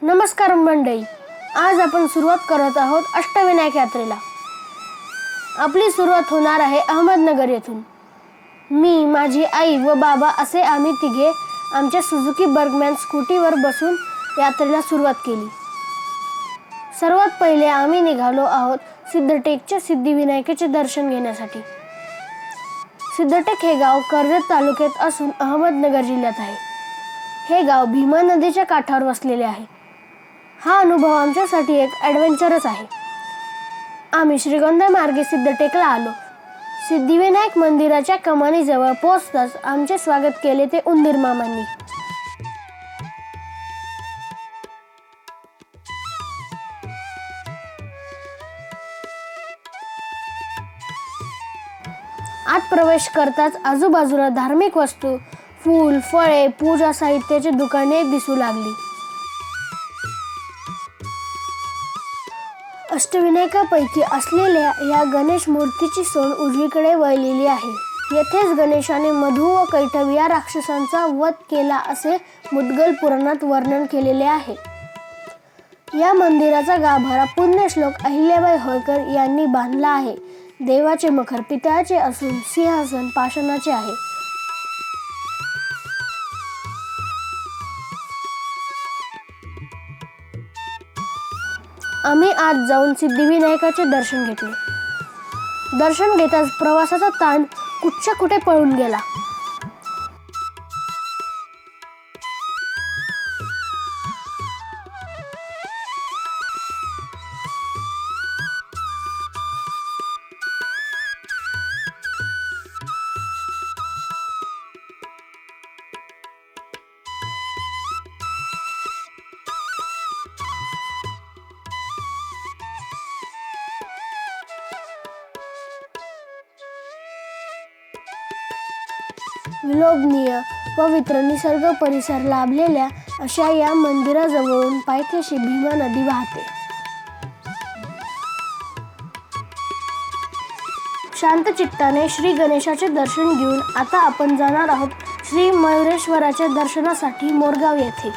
नमस्कार मंडळी, आज आपण सुरुवात करत आहोत अष्टविनायक यात्रेला। आपली सुरुवात होणार आहे अहमदनगर येथून। मी, माझी आई व बाबा असे आम्ही तिघे आमच्या सुझुकी बर्गमॅन स्कूटीवर बसून यात्रेला सुरुवात केली। सर्वात पहिले आम्ही निघालो आहोत सिद्धटेकच्या सिद्धिविनायकाचे दर्शन घेण्यासाठी। सिद्धटेक हे गाव कर्जत तालुक्यात असून अहमदनगर जिल्ह्यात आहे। हे गाव भीमा नदीच्या काठावर वसलेले आहे। हा अनुभव आमच्यासाठी एक ॲडव्हेंचरच आहे। आम्ही श्रीगोंदा मार्गे सिद्धटेकला आलो। सिद्धिविनायक मंदिराच्या कमानीजवळ पोहोचताच आमचे स्वागत केले ते उंदीर मामांनी। आत प्रवेश करताच आजूबाजूला धार्मिक वस्तू, फूल, फळे, पूजा साहित्याची दुकाने दिसू लागली। अष्टविनायकापैकी असलेल्या या गणेश मूर्तीची सोंड उजवीकडे वळलेली आहे। येथेच गणेशाने मधु व कैटभ या राक्षसांचा वध केला असे मुद्गल पुराणात वर्णन केलेले आहे। या मंदिराचा गाभारा पुण्यश्लोक अहिल्याबाई होळकर यांनी बांधला आहे। देवाचे मखर पितळाचे असून सिंहासन पाषाणाचे आहे। आम्ही आत जाऊन सिद्धिविनायकाचे दर्शन घेतले। दर्शन घेताच प्रवासाचा ताण कुठच्या कुठे पळून गेला। विलोभनीय पवित्र निसर्ग परिसर लाभलेल्या अशा या मंदिराजवळून पायथ्याशी भीमा नदी वाहते। शांत चित्ताने श्री गणेशाचे दर्शन घेऊन आता आपण जाणार आहोत श्री मयुरेश्वराच्या दर्शनासाठी मोरगाव येथे।